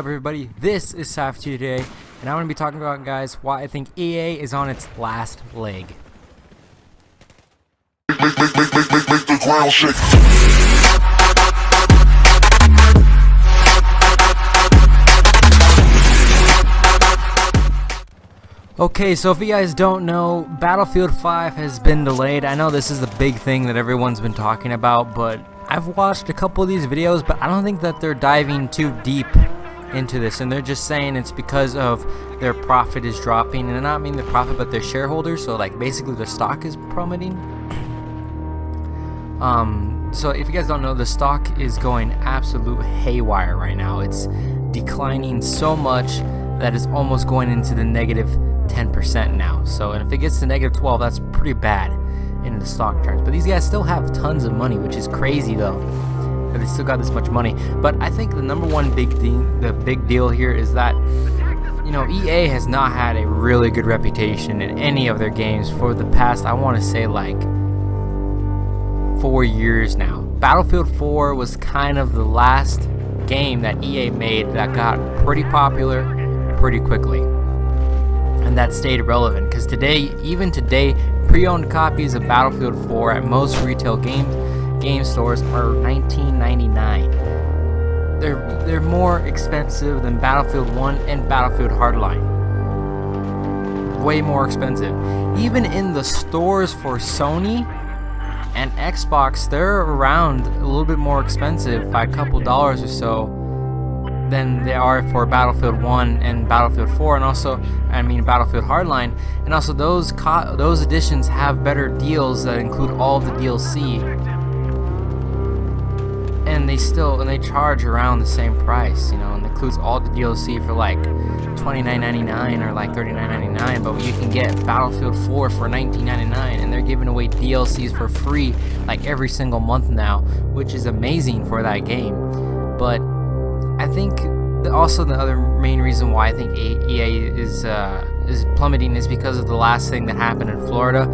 Up everybody, this is Sypher today, and I'm going to be talking about, guys, why I think EA is on its last leg. Make the ground shake. Okay, so if you guys don't know, Battlefield 5 has been delayed. I know this is the big thing that everyone's been talking about, but I've watched a couple of these videos, but I don't think that they're diving too deep into this, and they're just saying it's because of their profit is dropping, and I mean the profit but their shareholders, so like basically their stock is plummeting. So if you guys don't know, the stock is going absolute haywire right now. It's declining so much that it's almost going into the negative 10% now. So, and if it gets to negative 12, that's pretty bad in the stock terms. But these guys still have tons of money, which is crazy though. They still got this much money. But I think the number one big thing, the big deal here is that, you know, EA has not had a really good reputation in any of their games for the past, I want to say, like 4 years now. Battlefield 4 was kind of the last game that EA made that got pretty popular pretty quickly, and that stayed relevant, because today, even today, pre-owned copies of Battlefield 4 at most retail game stores are $19.99. They're more expensive than Battlefield 1 and Battlefield Hardline. Way more expensive. Even in the stores for Sony and Xbox, they're around a little bit more expensive by a couple dollars or so than they are for Battlefield 1 and Battlefield 4, and also, I mean, Battlefield Hardline. And also those editions have better deals that include all of the DLC. And they charge around the same price, you know, and includes all the DLC for like $29.99 or like $39.99, but you can get Battlefield 4 for $19.99, and they're giving away DLCs for free like every single month now, which is amazing for that game. But I think also the other main reason why I think EA is plummeting is because of the last thing that happened in Florida.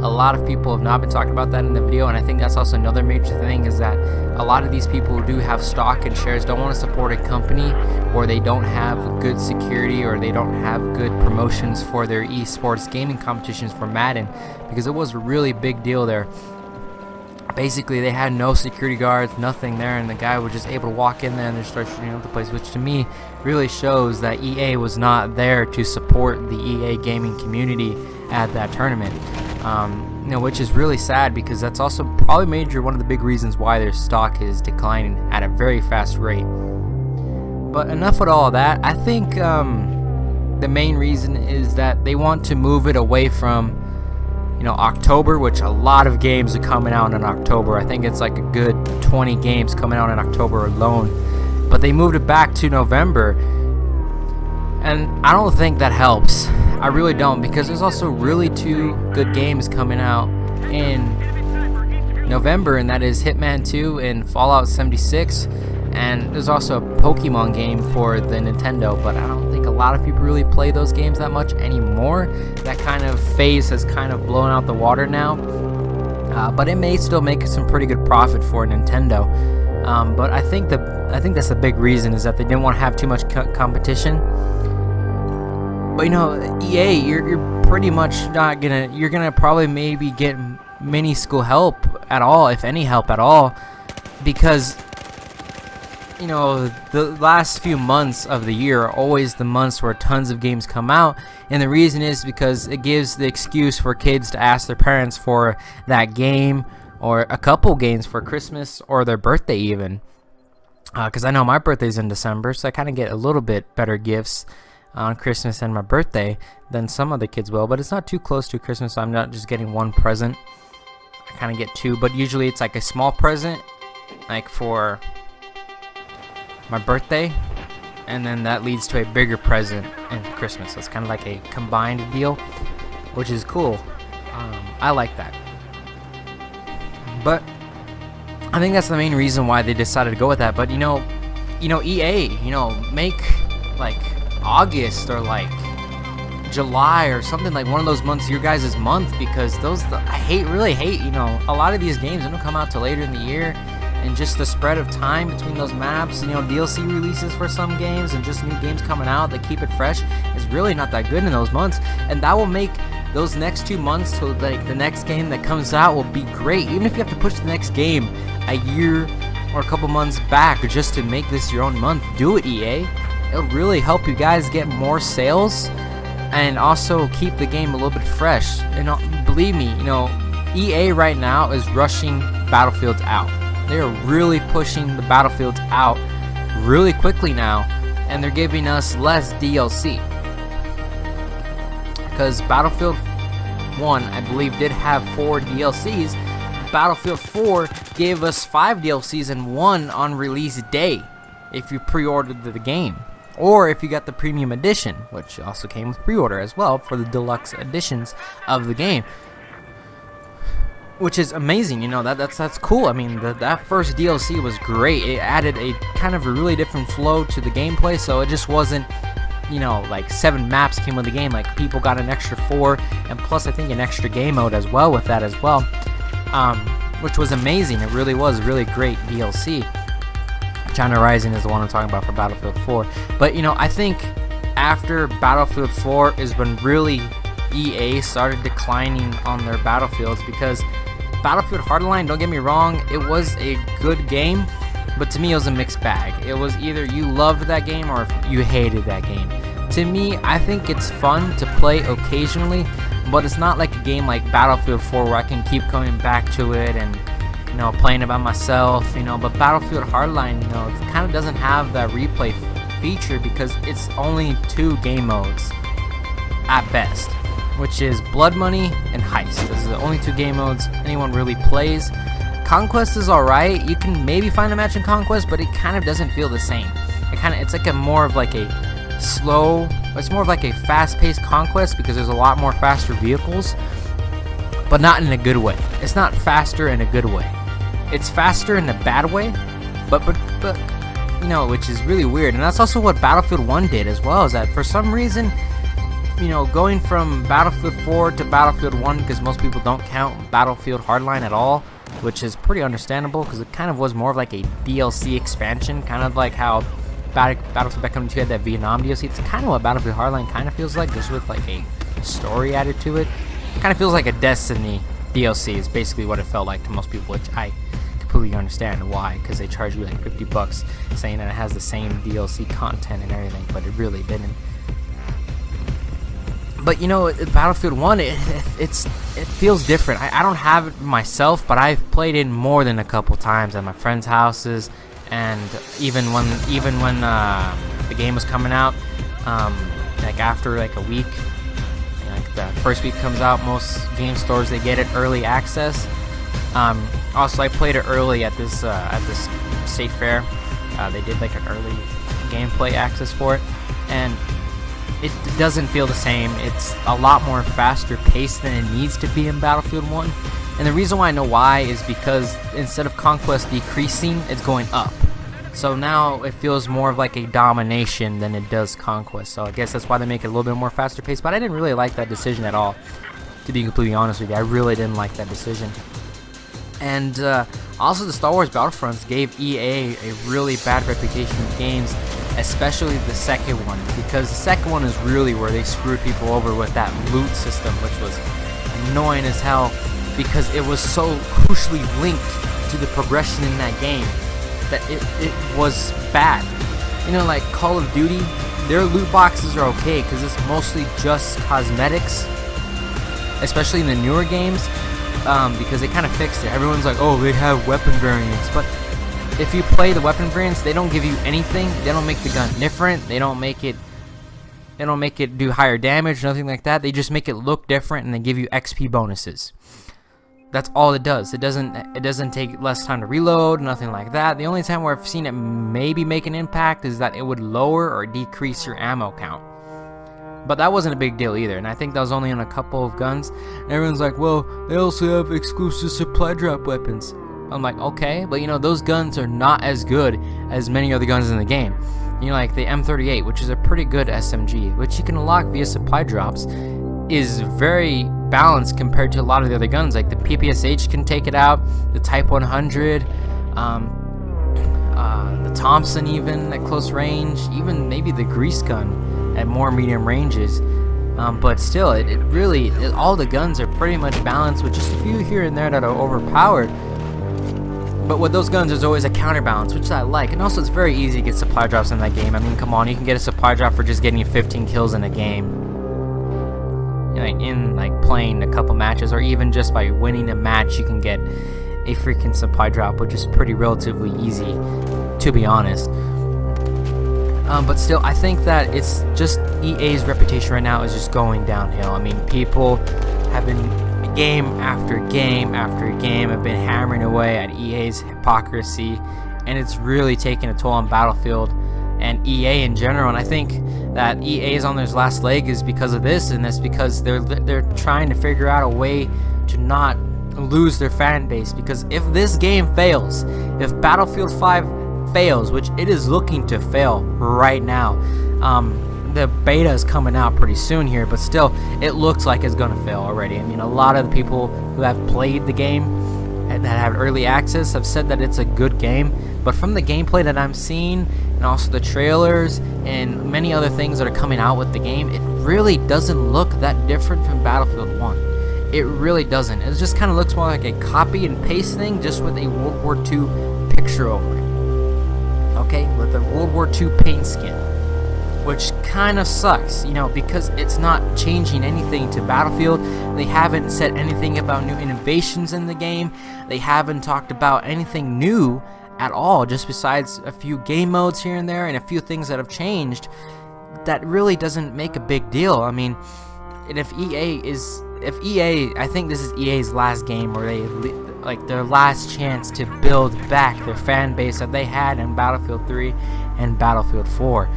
A lot of people have not been talking about that in the video, and I think that's also another major thing, is that a lot of these people who do have stock and shares don't want to support a company, or they don't have good security, or they don't have good promotions for their esports gaming competitions for Madden, because it was a really big deal there. Basically, they had no security guards, nothing there, and the guy was just able to walk in there and just start shooting up the place, which to me really shows that EA was not there to support the EA gaming community at that tournament. You know, which is really sad, because that's also probably one of the big reasons why their stock is declining at a very fast rate. But enough with all that. I think the main reason is that they want to move it away from, you know, October, which a lot of games are coming out in October. I think it's like a good 20 games coming out in October alone. But they moved it back to November, and I don't think that helps. I really don't, because there's also really two good games coming out in November, and that is Hitman 2 and Fallout 76, and there's also a Pokemon game for the Nintendo, but I don't think a lot of people really play those games that much anymore. That kind of phase has kind of blown out the water now, but it may still make some pretty good profit for Nintendo. But I think that's the big reason, is that they didn't want to have too much competition. But you know, EA, you're pretty much not gonna. You're gonna probably maybe get mini school help at all, if any help at all, because, you know, the last few months of the year are always the months where tons of games come out, and the reason is because it gives the excuse for kids to ask their parents for that game or a couple games for Christmas or their birthday even. Because I know my birthday's in December, so I kind of get a little bit better gifts on Christmas and my birthday than some other kids will, but it's not too close to Christmas, so I'm not just getting one present. I kind of get two, but usually it's like a small present, like for my birthday, and then that leads to a bigger present in Christmas. So it's kind of like a combined deal, which is cool. I like that. But I think that's the main reason why they decided to go with that. But you know, EA, you know, make like August or like July or something, like one of those months, your guys' month, because those, I really hate, you know, a lot of these games, they don't come out till later in the year, and just the spread of time between those maps, you know, DLC releases for some games and just new games coming out that keep it fresh is really not that good in those months, and that will make those next 2 months to like the next game that comes out will be great. Even if you have to push the next game a year or a couple months back just to make this your own month, do it, EA. It'll really help you guys get more sales and also keep the game a little bit fresh. And believe me, you know, EA right now is rushing Battlefields out. They are really pushing the Battlefields out really quickly now, and they're giving us less DLC. Because Battlefield 1, I believe, did have 4 DLCs. Battlefield 4 gave us 5 DLCs and 1 on release day if you pre-ordered the game. Or if you got the premium edition, which also came with pre-order as well for the deluxe editions of the game. Which is amazing, you know, that's cool. I mean, that first DLC was great. It added a kind of a really different flow to the gameplay, so it just wasn't, you know, like 7 maps came with the game. Like, people got an extra 4, and plus I think an extra game mode as well with that as well, which was amazing. It really was really great DLC. China Rising is the one I'm talking about for Battlefield 4. But, you know, I think after Battlefield 4 is when really EA started declining on their Battlefields, because Battlefield Hardline, don't get me wrong, it was a good game, but to me it was a mixed bag. It was either you loved that game or you hated that game. To me, I think it's fun to play occasionally, but it's not like a game like Battlefield 4 where I can keep coming back to it and, you know, playing it by myself, you know. But Battlefield Hardline, you know, it kind of doesn't have that replay feature because it's only 2 game modes at best, which is Blood Money and Heist. Those are the only 2 game modes anyone really plays. Conquest is alright. You can maybe find a match in Conquest, but it kind of doesn't feel the same. It's like a more of like a slow, it's more of like a fast-paced Conquest because there's a lot more faster vehicles, but not in a good way. It's not faster in a good way. It's faster in a bad way, but you know, which is really weird. And that's also what Battlefield 1 did as well, is that for some reason, you know, going from Battlefield 4 to Battlefield 1, because most people don't count Battlefield Hardline at all, which is pretty understandable because it kind of was more of like a DLC expansion, kind of like how Battlefield Back 2 had that Vietnam DLC. It's kind of what Battlefield Hardline kind of feels like, just with like a story added to it. It kind of feels like a Destiny DLC is basically what it felt like to most people, which I completely understand why, because they charge you like $50 saying that it has the same DLC content and everything, but it really didn't. But you know, Battlefield 1, it feels different. I don't have it myself, but I've played it more than a couple times at my friends' houses, and even when the game was coming out, like after like a week, like the first week comes out, most game stores, they get it early access. Also, I played it early at this state fair. They did like an early gameplay access for it, and it doesn't feel the same. It's a lot more faster paced than it needs to be in Battlefield 1. And the reason why I know why is because instead of Conquest decreasing, it's going up. So now it feels more of like a domination than it does Conquest. So I guess that's why they make it a little bit more faster paced. But I didn't really like that decision at all, to be completely honest with you. I really didn't like that decision. And also the Star Wars Battlefronts gave EA a really bad reputation in games, especially the second one, because the second one is really where they screwed people over with that loot system, which was annoying as hell because it was so crucially linked to the progression in that game that it was bad. You know, like Call of Duty, their loot boxes are okay because it's mostly just cosmetics, especially in the newer games, because they kind of fixed it. Everyone's like, oh, they have weapon variants, but if you play the weapon variants, they don't give you anything. They don't make the gun different. They don't make it do higher damage, nothing like that. They just make it look different and they give you XP bonuses. That's all it does. It doesn't take less time to reload, nothing like that. The only time where I've seen it maybe make an impact is that it would lower or decrease your ammo count. But that wasn't a big deal either, and I think that was only on a couple of guns. And everyone's like, well, they also have exclusive supply drop weapons. I'm like, okay, but you know, those guns are not as good as many other guns in the game. You know, like the M38, which is a pretty good SMG, which you can unlock via supply drops, is very balanced compared to a lot of the other guns. Like the PPSH can take it out, the Type 100, The Thompson even at close range, even maybe the grease gun at more medium ranges. But still, all the guns are pretty much balanced with just a few here and there that are overpowered. But with those guns, there's always a counterbalance, which I like. And also, it's very easy to get supply drops in that game. I mean, come on, you can get a supply drop for just getting 15 kills in a game. In playing a couple matches, or even just by winning a match, you can get a freaking supply drop, which is pretty relatively easy, to be honest. But still, I think that it's just EA's reputation right now is just going downhill. I mean, people have been game after game after game have been hammering away at EA's hypocrisy, and it's really taking a toll on Battlefield and EA in general. And I think that EA is on their last leg is because of this, and it's because they're trying to figure out a way to not lose their fan base. Because if this game fails, if Battlefield 5 fails, which it is looking to fail right now, the beta is coming out pretty soon here, but still, it looks like it's gonna fail already. I mean, a lot of the people who have played the game that have early access have said that it's a good game, but from the gameplay that I'm seeing, and also the trailers and many other things that are coming out with the game, it really doesn't look that different from Battlefield 1. It really doesn't. It just kind of looks more like a copy and paste thing, just with a World War II picture over it. Okay, with a World War II paint skin, which kind of sucks, because it's not changing anything to Battlefield. They haven't said anything about new innovations in the game. They haven't talked about anything new at all, just besides a few game modes here and there and a few things that have changed. That really doesn't make a big deal. I mean, and if EA, I think this is EA's last game where their last chance to build back their fan base that they had in Battlefield 3 and Battlefield 4.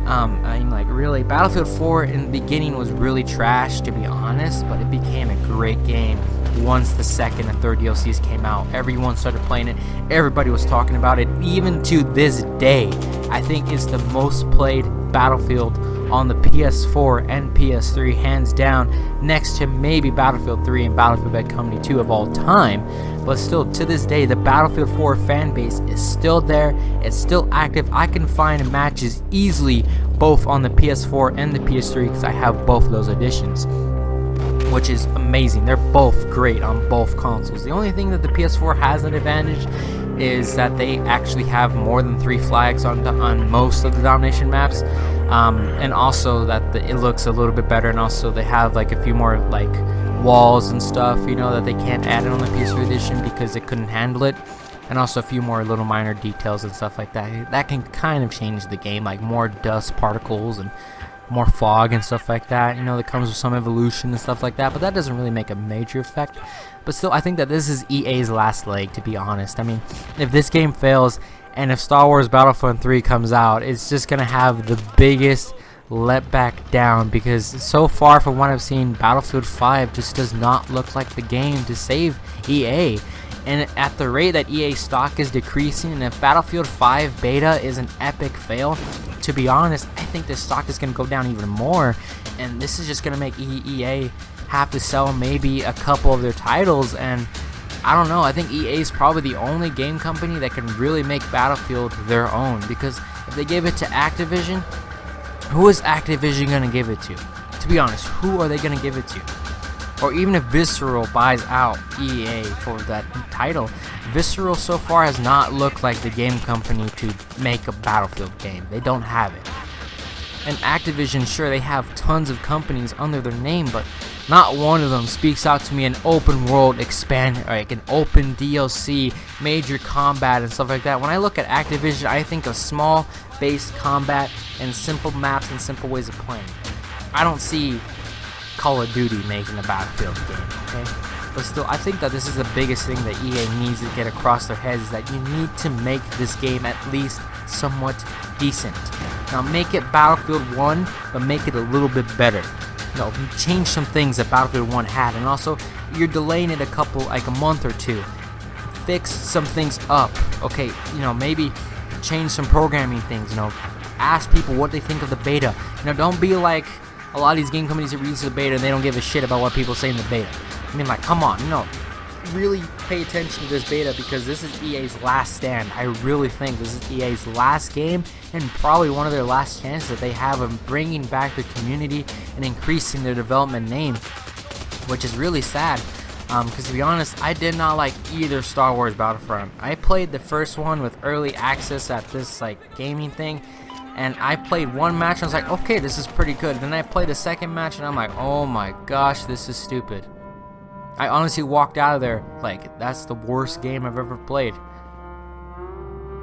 I mean, really, Battlefield 4 in the beginning was really trash, to be honest, but it became a great game once the second and third DLCs came out. Everyone started playing it. Everybody was talking about it. Even to this day, I think it's the most played Battlefield on the PS4 and PS3, hands down, next to maybe Battlefield 3 and Battlefield Bad Company 2 of all time. But still, to this day, the Battlefield 4 fan base is still there. It's still active. I can find matches easily both on the PS4 and the PS3 because I have both of those editions, which is amazing. They're both great on both consoles. The only thing that the PS4 has an advantage is that they actually have more than 3 flags on most of the domination maps, and also that it looks a little bit better, and also they have a few more walls and stuff, that they can't add it on the PS3 edition because it couldn't handle it, and also a few more little minor details and stuff like that can kind of change the game, like more dust particles and more fog and stuff like that, that comes with some evolution and stuff like that, but that doesn't really make a major effect. But still, I think that this is EA's last leg, to be honest. I mean, if this game fails and if Star Wars Battlefront 3 comes out, it's just gonna have the biggest let back down, because so far from what I've seen, Battlefield 5 just does not look like the game to save EA. And at the rate that EA stock is decreasing, and if Battlefield 5 beta is an epic fail, to be honest, I think the stock is going to go down even more, and this is just going to make EA have to sell maybe a couple of their titles. And I don't know, I think EA is probably the only game company that can really make Battlefield their own, because if they give it to Activision, who is Activision going to give it to? To be honest, who are they going to give it to? Or even if Visceral buys out EA for that title, Visceral so far has not looked like the game company to make a Battlefield game. They don't have it. And Activision, sure, they have tons of companies under their name, but not one of them speaks out to me an open world expand, an open DLC, major combat and stuff like that. When I look at Activision, I think of small based combat and simple maps and simple ways of playing. I don't see Call of Duty making a Battlefield game, okay? But still, I think that this is the biggest thing that EA needs to get across their heads, is that you need to make this game at least somewhat decent. Now, make it Battlefield 1, but make it a little bit better. Change some things that Battlefield 1 had, and also, you're delaying it a month or two. Fix some things up, okay? Maybe change some programming things, ask people what they think of the beta. Don't be like a lot of these game companies that release the beta and they don't give a shit about what people say in the beta. I mean, come on, really pay attention to this beta because this is EA's last stand. I really think this is EA's last game and probably one of their last chances that they have of bringing back the community and increasing their development name, which is really sad. Because to be honest, I did not like either Star Wars Battlefront. I played the first one with early access at this like gaming thing, and I played one match and I was like, okay, this is pretty good. Then I played the second match and I'm like, oh my gosh, this is stupid. I honestly walked out of there like, that's the worst game I've ever played.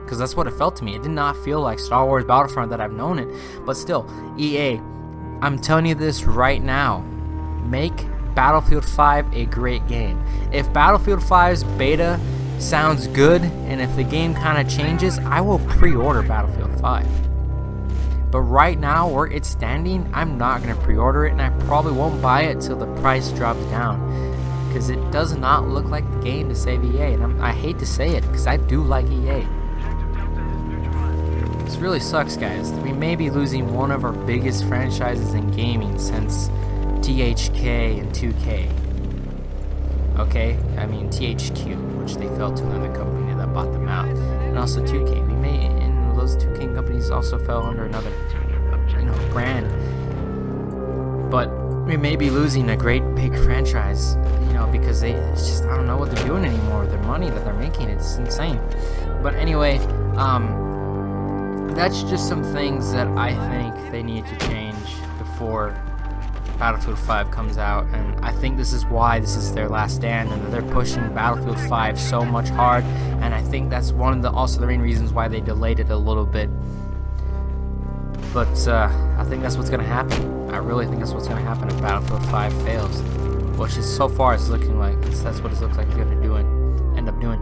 Because that's what it felt to me. It did not feel like Star Wars Battlefront that I've known it. But still, EA, I'm telling you this right now. Make Battlefield 5 a great game. If Battlefield 5's beta sounds good, and if the game kind of changes, I will pre-order Battlefield 5. But right now, where it's standing, I'm not going to pre-order it, and I probably won't buy it till the price drops down. Because it does not look like the game to save EA, and I hate to say it, because I do like EA. This really sucks, guys. We may be losing one of our biggest franchises in gaming since THK and 2K. Okay, I mean THQ, which they fell to another company that bought them out, and also 2K. We may, and those 2K companies also fell under another, brand. But we may be losing a great big franchise, because it's just, I don't know what they're doing anymore. Their money that they're making, it's insane. But anyway, that's just some things that I think they need to change before Battlefield 5 comes out, and I think this is why this is their last stand, and they're pushing Battlefield 5 so much hard, and I think that's one of the also the main reasons why they delayed it a little bit. But I think that's what's gonna happen. I really think that's what's gonna happen if Battlefield 5 fails, which is so far it's looking like that's what it looks like it's gonna end up doing.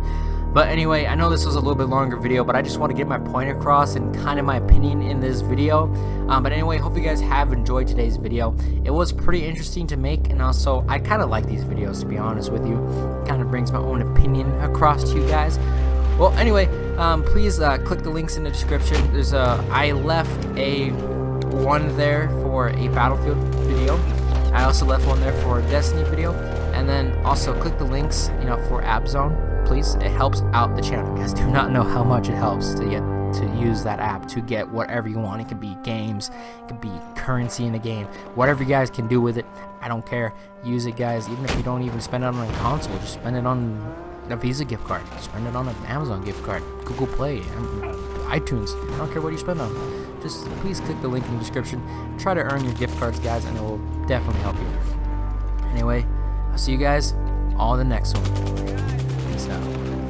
But anyway, I know this was a little bit longer video, but I just want to get my point across and kind of my opinion in this video. But anyway, hope you guys have enjoyed today's video. It was pretty interesting to make, and also I kind of like these videos, to be honest with you. It kind of brings my own opinion across to you guys. Well, anyway, please click the links in the description. There's I left a one there for a Battlefield video. I also left one there for a Destiny video, and then also click the links, for APPZONE. Please, it helps out the channel. You guys do not know how much it helps to use that app to get whatever you want. It could be games, it could be currency in a game, whatever you guys can do with it. I don't care. Use it, guys. Even if you don't even spend it on a console, just spend it on a Visa gift card, spend it on an Amazon gift card, Google Play, iTunes. I don't care what you spend on. Just please click the link in the description. Try to earn your gift cards, guys, and it will definitely help you. Anyway, I'll see you guys all in the next one. Peace out.